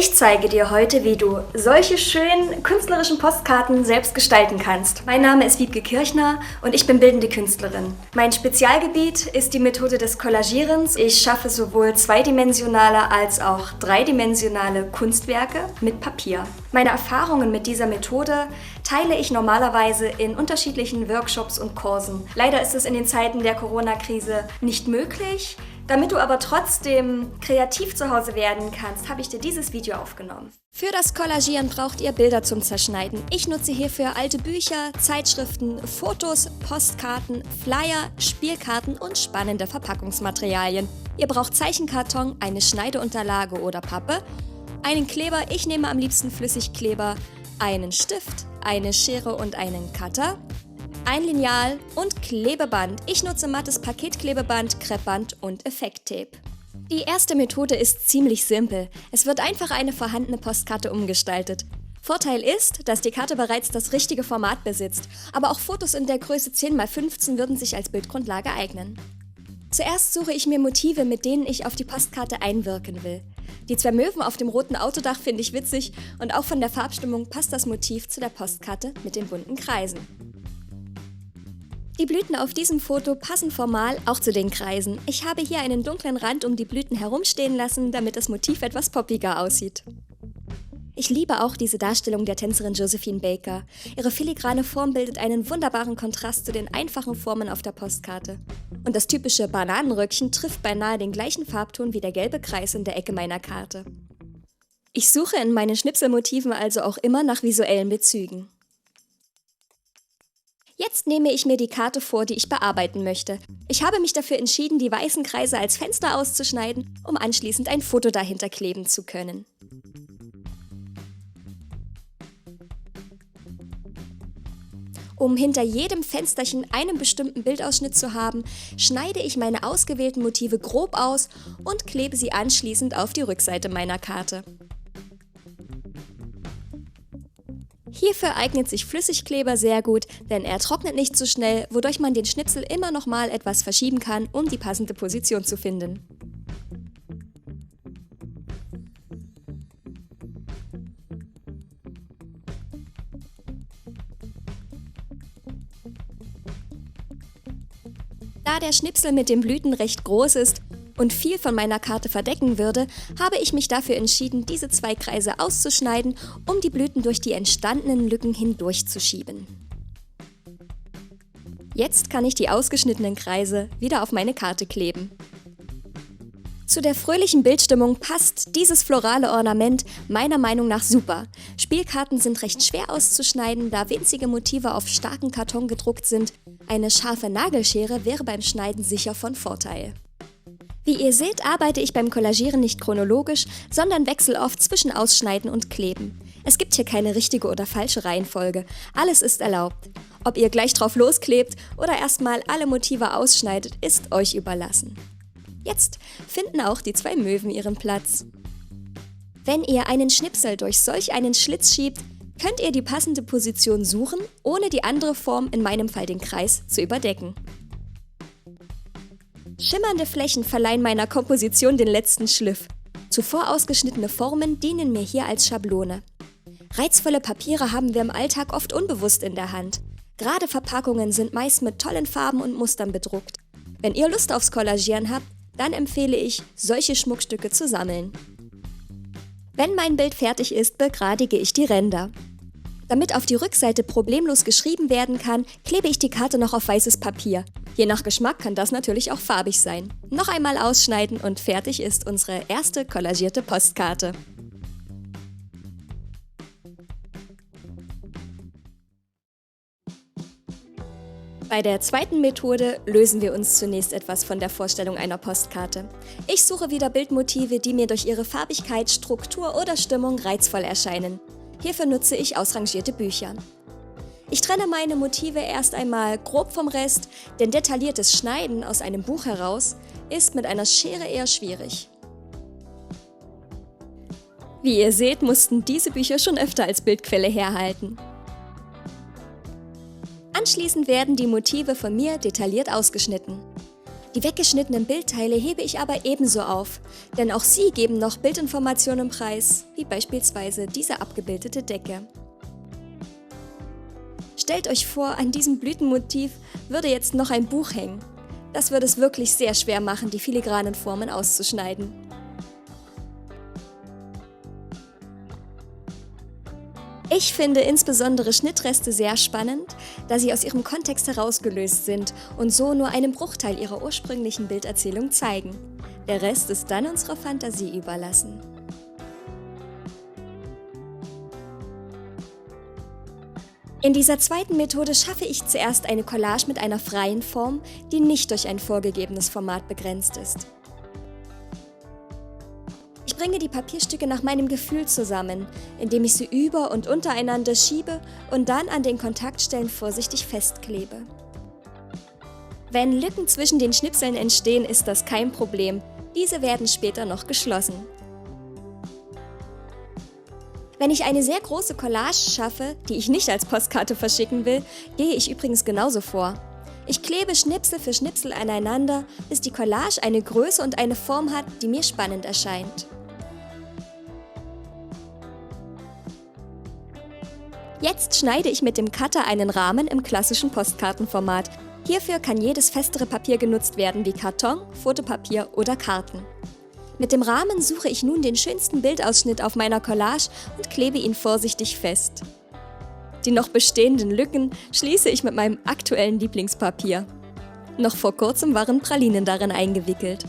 Ich zeige dir heute, wie du solche schönen künstlerischen Postkarten selbst gestalten kannst. Mein Name ist Wiebke Kirchner und ich bin bildende Künstlerin. Mein Spezialgebiet ist die Methode des Collagierens. Ich schaffe sowohl zweidimensionale als auch dreidimensionale Kunstwerke mit Papier. Meine Erfahrungen mit dieser Methode teile ich normalerweise in unterschiedlichen Workshops und Kursen. Leider ist es in den Zeiten der Corona-Krise nicht möglich. Damit du aber trotzdem kreativ zu Hause werden kannst, habe ich dir dieses Video aufgenommen. Für das Collagieren braucht ihr Bilder zum Zerschneiden. Ich nutze hierfür alte Bücher, Zeitschriften, Fotos, Postkarten, Flyer, Spielkarten und spannende Verpackungsmaterialien. Ihr braucht Zeichenkarton, eine Schneideunterlage oder Pappe, einen Kleber, ich nehme am liebsten Flüssigkleber, einen Stift, eine Schere und einen Cutter, ein Lineal und Klebeband. Ich nutze mattes Paketklebeband, Kreppband und Effekttape. Die erste Methode ist ziemlich simpel. Es wird einfach eine vorhandene Postkarte umgestaltet. Vorteil ist, dass die Karte bereits das richtige Format besitzt, aber auch Fotos in der Größe 10x15 würden sich als Bildgrundlage eignen. Zuerst suche ich mir Motive, mit denen ich auf die Postkarte einwirken will. Die 2 Möwen auf dem roten Autodach finde ich witzig und auch von der Farbstimmung passt das Motiv zu der Postkarte mit den bunten Kreisen. Die Blüten auf diesem Foto passen formal auch zu den Kreisen. Ich habe hier einen dunklen Rand um die Blüten herumstehen lassen, damit das Motiv etwas poppiger aussieht. Ich liebe auch diese Darstellung der Tänzerin Josephine Baker. Ihre filigrane Form bildet einen wunderbaren Kontrast zu den einfachen Formen auf der Postkarte. Und das typische Bananenröckchen trifft beinahe den gleichen Farbton wie der gelbe Kreis in der Ecke meiner Karte. Ich suche in meinen Schnipselmotiven also auch immer nach visuellen Bezügen. Jetzt nehme ich mir die Karte vor, die ich bearbeiten möchte. Ich habe mich dafür entschieden, die weißen Kreise als Fenster auszuschneiden, um anschließend ein Foto dahinter kleben zu können. Um hinter jedem Fensterchen einen bestimmten Bildausschnitt zu haben, schneide ich meine ausgewählten Motive grob aus und klebe sie anschließend auf die Rückseite meiner Karte. Hierfür eignet sich Flüssigkleber sehr gut, denn er trocknet nicht so schnell, wodurch man den Schnipsel immer noch mal etwas verschieben kann, um die passende Position zu finden. Da der Schnipsel mit den Blüten recht groß ist und viel von meiner Karte verdecken würde, habe ich mich dafür entschieden, diese 2 Kreise auszuschneiden, um die Blüten durch die entstandenen Lücken hindurchzuschieben. Jetzt kann ich die ausgeschnittenen Kreise wieder auf meine Karte kleben. Zu der fröhlichen Bildstimmung passt dieses florale Ornament meiner Meinung nach super. Spielkarten sind recht schwer auszuschneiden, da winzige Motive auf starkem Karton gedruckt sind. Eine scharfe Nagelschere wäre beim Schneiden sicher von Vorteil. Wie ihr seht, arbeite ich beim Collagieren nicht chronologisch, sondern wechsle oft zwischen Ausschneiden und Kleben. Es gibt hier keine richtige oder falsche Reihenfolge. Alles ist erlaubt. Ob ihr gleich drauf losklebt oder erstmal alle Motive ausschneidet, ist euch überlassen. Jetzt finden auch die 2 Möwen ihren Platz. Wenn ihr einen Schnipsel durch solch einen Schlitz schiebt, könnt ihr die passende Position suchen, ohne die andere Form, in meinem Fall den Kreis, zu überdecken. Schimmernde Flächen verleihen meiner Komposition den letzten Schliff. Zuvor ausgeschnittene Formen dienen mir hier als Schablone. Reizvolle Papiere haben wir im Alltag oft unbewusst in der Hand. Gerade Verpackungen sind meist mit tollen Farben und Mustern bedruckt. Wenn ihr Lust aufs Collagieren habt, dann empfehle ich, solche Schmuckstücke zu sammeln. Wenn mein Bild fertig ist, begradige ich die Ränder. Damit auf die Rückseite problemlos geschrieben werden kann, klebe ich die Karte noch auf weißes Papier. Je nach Geschmack kann das natürlich auch farbig sein. Noch einmal ausschneiden und fertig ist unsere erste collagierte Postkarte. Bei der zweiten Methode lösen wir uns zunächst etwas von der Vorstellung einer Postkarte. Ich suche wieder Bildmotive, die mir durch ihre Farbigkeit, Struktur oder Stimmung reizvoll erscheinen. Hierfür nutze ich ausrangierte Bücher. Ich trenne meine Motive erst einmal grob vom Rest, denn detailliertes Schneiden aus einem Buch heraus ist mit einer Schere eher schwierig. Wie ihr seht, mussten diese Bücher schon öfter als Bildquelle herhalten. Anschließend werden die Motive von mir detailliert ausgeschnitten. Die weggeschnittenen Bildteile hebe ich aber ebenso auf, denn auch sie geben noch Bildinformationen preis, wie beispielsweise diese abgebildete Decke. Stellt euch vor, an diesem Blütenmotiv würde jetzt noch ein Buch hängen. Das würde es wirklich sehr schwer machen, die filigranen Formen auszuschneiden. Ich finde insbesondere Schnittreste sehr spannend, da sie aus ihrem Kontext herausgelöst sind und so nur einen Bruchteil ihrer ursprünglichen Bilderzählung zeigen. Der Rest ist dann unserer Fantasie überlassen. In dieser zweiten Methode schaffe ich zuerst eine Collage mit einer freien Form, die nicht durch ein vorgegebenes Format begrenzt ist. Ich bringe die Papierstücke nach meinem Gefühl zusammen, indem ich sie über- und untereinander schiebe und dann an den Kontaktstellen vorsichtig festklebe. Wenn Lücken zwischen den Schnipseln entstehen, ist das kein Problem. Diese werden später noch geschlossen. Wenn ich eine sehr große Collage schaffe, die ich nicht als Postkarte verschicken will, gehe ich übrigens genauso vor. Ich klebe Schnipsel für Schnipsel aneinander, bis die Collage eine Größe und eine Form hat, die mir spannend erscheint. Jetzt schneide ich mit dem Cutter einen Rahmen im klassischen Postkartenformat. Hierfür kann jedes festere Papier genutzt werden wie Karton, Fotopapier oder Karten. Mit dem Rahmen suche ich nun den schönsten Bildausschnitt auf meiner Collage und klebe ihn vorsichtig fest. Die noch bestehenden Lücken schließe ich mit meinem aktuellen Lieblingspapier. Noch vor kurzem waren Pralinen darin eingewickelt.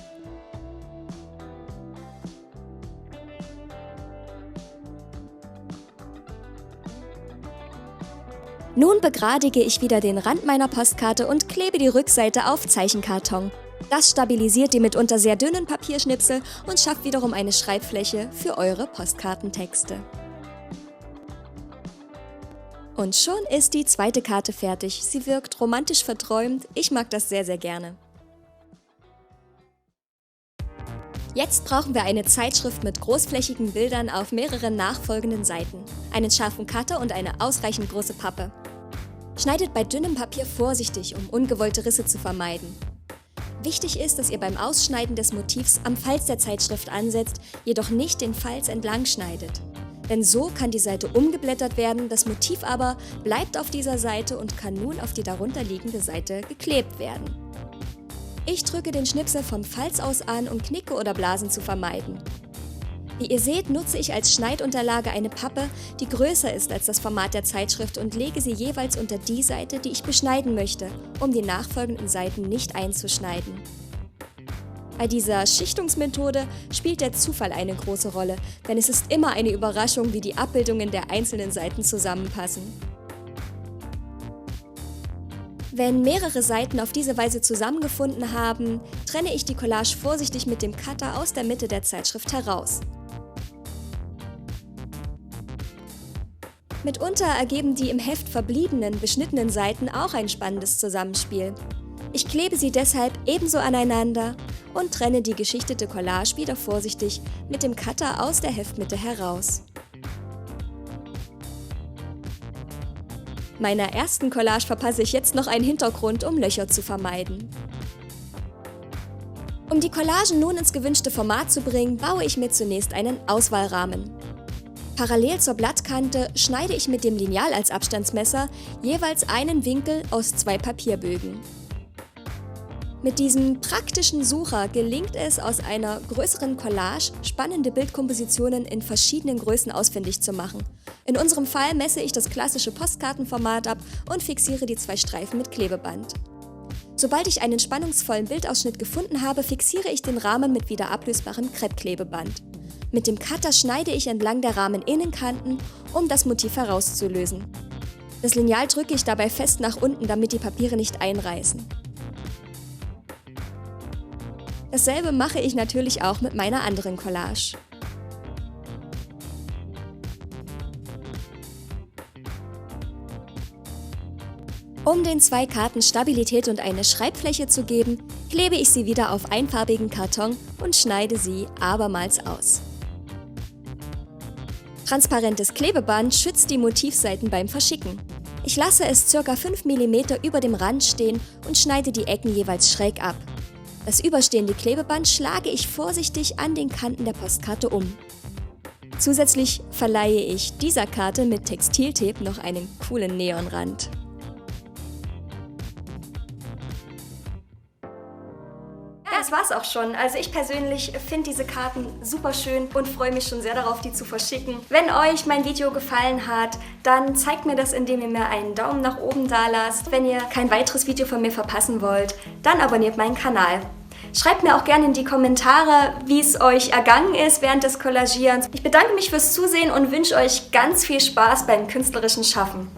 Nun begradige ich wieder den Rand meiner Postkarte und klebe die Rückseite auf Zeichenkarton. Das stabilisiert die mitunter sehr dünnen Papierschnipsel und schafft wiederum eine Schreibfläche für eure Postkartentexte. Und schon ist die zweite Karte fertig. Sie wirkt romantisch verträumt. Ich mag das sehr, sehr gerne. Jetzt brauchen wir eine Zeitschrift mit großflächigen Bildern auf mehreren nachfolgenden Seiten, einen scharfen Cutter und eine ausreichend große Pappe. Schneidet bei dünnem Papier vorsichtig, um ungewollte Risse zu vermeiden. Wichtig ist, dass ihr beim Ausschneiden des Motivs am Falz der Zeitschrift ansetzt, jedoch nicht den Falz entlang schneidet. Denn so kann die Seite umgeblättert werden, das Motiv aber bleibt auf dieser Seite und kann nun auf die darunterliegende Seite geklebt werden. Ich drücke den Schnipsel vom Falz aus an, um Knicke oder Blasen zu vermeiden. Wie ihr seht, nutze ich als Schneidunterlage eine Pappe, die größer ist als das Format der Zeitschrift und lege sie jeweils unter die Seite, die ich beschneiden möchte, um die nachfolgenden Seiten nicht einzuschneiden. Bei dieser Schichtungsmethode spielt der Zufall eine große Rolle, denn es ist immer eine Überraschung, wie die Abbildungen der einzelnen Seiten zusammenpassen. Wenn mehrere Seiten auf diese Weise zusammengefunden haben, trenne ich die Collage vorsichtig mit dem Cutter aus der Mitte der Zeitschrift heraus. Mitunter ergeben die im Heft verbliebenen, beschnittenen Seiten auch ein spannendes Zusammenspiel. Ich klebe sie deshalb ebenso aneinander und trenne die geschichtete Collage wieder vorsichtig mit dem Cutter aus der Heftmitte heraus. Meiner ersten Collage verpasse ich jetzt noch einen Hintergrund, um Löcher zu vermeiden. Um die Collagen nun ins gewünschte Format zu bringen, baue ich mir zunächst einen Auswahlrahmen. Parallel zur Blattkante schneide ich mit dem Lineal als Abstandsmesser jeweils einen Winkel aus 2 Papierbögen. Mit diesem praktischen Sucher gelingt es, aus einer größeren Collage spannende Bildkompositionen in verschiedenen Größen ausfindig zu machen. In unserem Fall messe ich das klassische Postkartenformat ab und fixiere die 2 Streifen mit Klebeband. Sobald ich einen spannungsvollen Bildausschnitt gefunden habe, fixiere ich den Rahmen mit wieder ablösbarem Kreppklebeband. Mit dem Cutter schneide ich entlang der Rahmeninnenkanten, um das Motiv herauszulösen. Das Lineal drücke ich dabei fest nach unten, damit die Papiere nicht einreißen. Dasselbe mache ich natürlich auch mit meiner anderen Collage. Um den 2 Karten Stabilität und eine Schreibfläche zu geben, klebe ich sie wieder auf einfarbigen Karton und schneide sie abermals aus. Transparentes Klebeband schützt die Motivseiten beim Verschicken. Ich lasse es ca. 5 mm über dem Rand stehen und schneide die Ecken jeweils schräg ab. Das überstehende Klebeband schlage ich vorsichtig an den Kanten der Postkarte um. Zusätzlich verleihe ich dieser Karte mit Textiltape noch einen coolen Neonrand. Ja, das war's auch schon. Also ich persönlich finde diese Karten super schön und freue mich schon sehr darauf, die zu verschicken. Wenn euch mein Video gefallen hat, dann zeigt mir das, indem ihr mir einen Daumen nach oben da lasst. Wenn ihr kein weiteres Video von mir verpassen wollt, dann abonniert meinen Kanal. Schreibt mir auch gerne in die Kommentare, wie es euch ergangen ist während des Collagierens. Ich bedanke mich fürs Zusehen und wünsche euch ganz viel Spaß beim künstlerischen Schaffen.